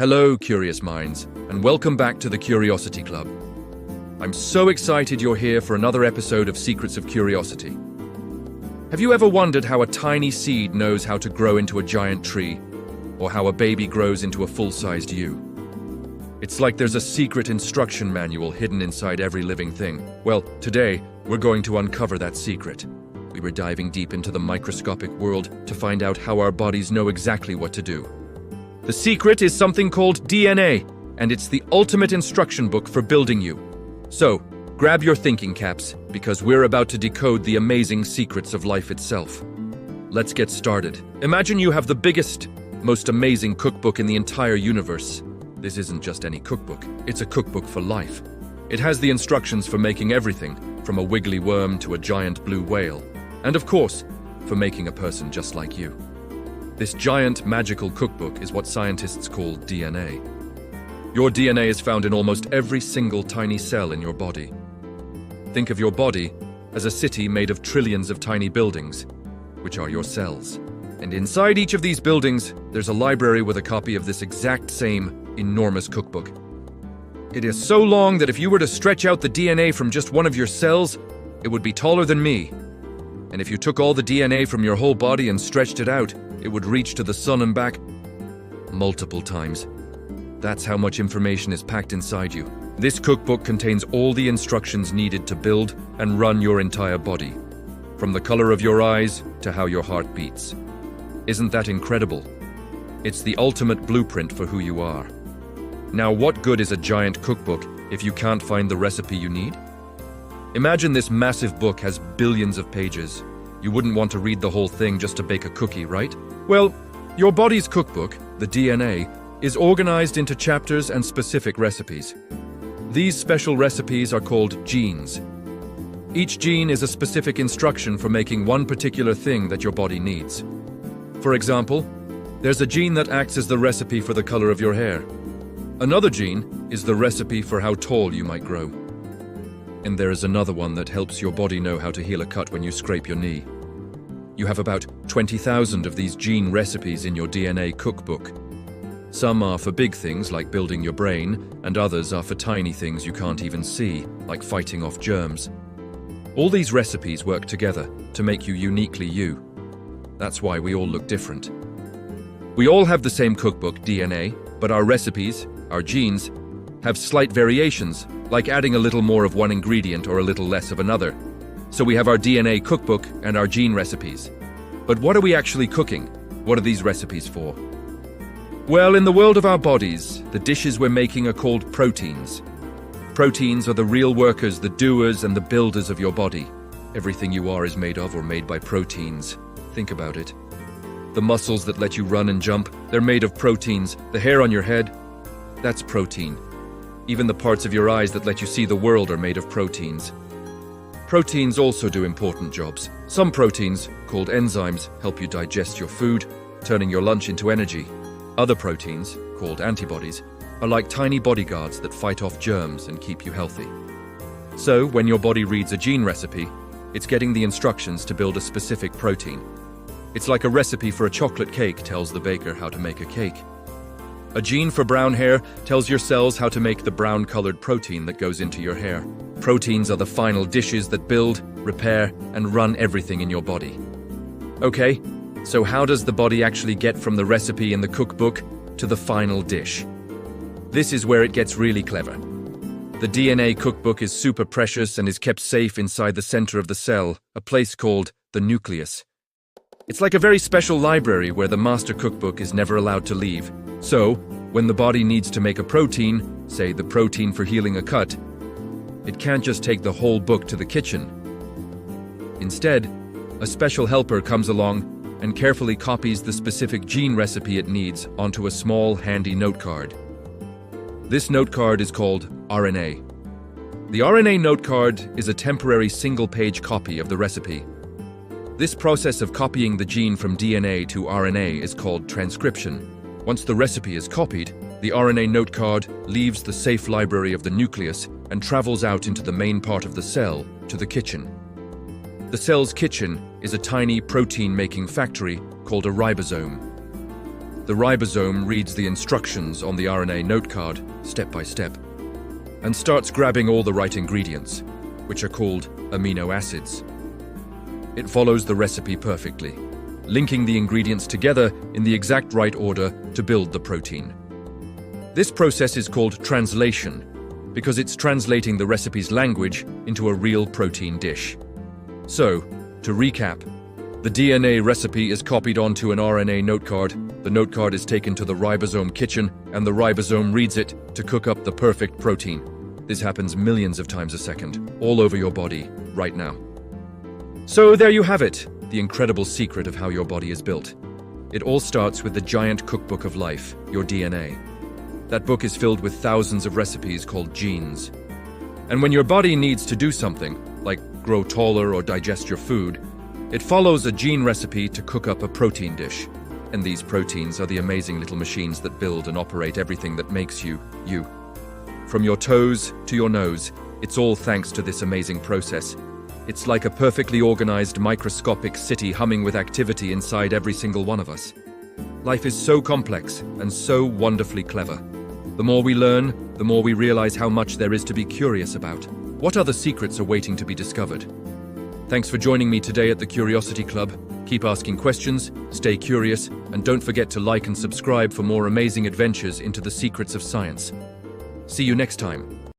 Hello, curious minds, and welcome back to the Curiosity Club. I'm so excited you're here for another episode of Secrets of Curiosity. Have you ever wondered how a tiny seed knows how to grow into a giant tree, or how a baby grows into a full-sized you? It's like there's a secret instruction manual hidden inside every living thing. Well, today, we're going to uncover that secret. We were diving deep into the microscopic world to find out how our bodies know exactly what to do. The secret is something called DNA, and it's the ultimate instruction book for building you. So, grab your thinking caps, because we're about to decode the amazing secrets of life itself. Let's get started. Imagine you have the biggest, most amazing cookbook in the entire universe. This isn't just any cookbook, it's a cookbook for life. It has the instructions for making everything, from a wiggly worm to a giant blue whale. And of course, for making a person just like you. This giant magical cookbook is what scientists call DNA. Your DNA is found in almost every single tiny cell in your body. Think of your body as a city made of trillions of tiny buildings, which are your cells. And inside each of these buildings, there's a library with a copy of this exact same enormous cookbook. It is so long that if you were to stretch out the DNA from just one of your cells, it would be taller than me. And if you took all the DNA from your whole body and stretched it out, it would reach to the sun and back multiple times. That's how much information is packed inside you. This cookbook contains all the instructions needed to build and run your entire body, from the color of your eyes to how your heart beats. Isn't that incredible? It's the ultimate blueprint for who you are. Now, what good is a giant cookbook if you can't find the recipe you need? Imagine this massive book has billions of pages. You wouldn't want to read the whole thing just to bake a cookie, right? Well, your body's cookbook, the DNA, is organized into chapters and specific recipes. These special recipes are called genes. Each gene is a specific instruction for making one particular thing that your body needs. For example, there's a gene that acts as the recipe for the color of your hair. Another gene is the recipe for how tall you might grow. And there is another one that helps your body know how to heal a cut when you scrape your knee. You have about 20,000 of these gene recipes in your DNA cookbook. Some are for big things like building your brain, and others are for tiny things you can't even see, like fighting off germs. All these recipes work together to make you uniquely you. That's why we all look different. We all have the same cookbook, DNA, but our recipes, our genes, have slight variations, like adding a little more of one ingredient or a little less of another. So we have our DNA cookbook and our gene recipes. But what are we actually cooking? What are these recipes for? Well, in the world of our bodies, the dishes we're making are called proteins. Proteins are the real workers, the doers and the builders of your body. Everything you are is made of or made by proteins. Think about it. The muscles that let you run and jump, they're made of proteins. The hair on your head, that's protein. Even the parts of your eyes that let you see the world are made of proteins. Proteins also do important jobs. Some proteins, called enzymes, help you digest your food, turning your lunch into energy. Other proteins, called antibodies, are like tiny bodyguards that fight off germs and keep you healthy. So, when your body reads a gene recipe, it's getting the instructions to build a specific protein. It's like a recipe for a chocolate cake tells the baker how to make a cake. A gene for brown hair tells your cells how to make the brown-colored protein that goes into your hair. Proteins are the final dishes that build, repair, and run everything in your body. Okay, so how does the body actually get from the recipe in the cookbook to the final dish? This is where it gets really clever. The DNA cookbook is super precious and is kept safe inside the center of the cell, a place called the nucleus. It's like a very special library where the master cookbook is never allowed to leave. So, when the body needs to make a protein, say the protein for healing a cut, it can't just take the whole book to the kitchen. Instead, a special helper comes along and carefully copies the specific gene recipe it needs onto a small, handy note card. This note card is called RNA. The RNA note card is a temporary single-page copy of the recipe. This process of copying the gene from DNA to RNA is called transcription. Once the recipe is copied, the RNA note card leaves the safe library of the nucleus and travels out into the main part of the cell, to the kitchen. The cell's kitchen is a tiny protein-making factory called a ribosome. The ribosome reads the instructions on the RNA note card, step by step, and starts grabbing all the right ingredients, which are called amino acids. It follows the recipe perfectly, linking the ingredients together in the exact right order to build the protein. This process is called translation because it's translating the recipe's language into a real protein dish. So, to recap, the DNA recipe is copied onto an RNA note card, the note card is taken to the ribosome kitchen, and the ribosome reads it to cook up the perfect protein. This happens millions of times a second, all over your body, right now. So there you have it, the incredible secret of how your body is built. It all starts with the giant cookbook of life, your DNA. That book is filled with thousands of recipes called genes. And when your body needs to do something, like grow taller or digest your food, it follows a gene recipe to cook up a protein dish. And these proteins are the amazing little machines that build and operate everything that makes you, you. From your toes to your nose, it's all thanks to this amazing process. It's like a perfectly organized microscopic city humming with activity inside every single one of us. Life is so complex and so wonderfully clever. The more we learn, the more we realize how much there is to be curious about. What other secrets are waiting to be discovered? Thanks for joining me today at the Curiosity Club. Keep asking questions, stay curious, and don't forget to like and subscribe for more amazing adventures into the secrets of science. See you next time.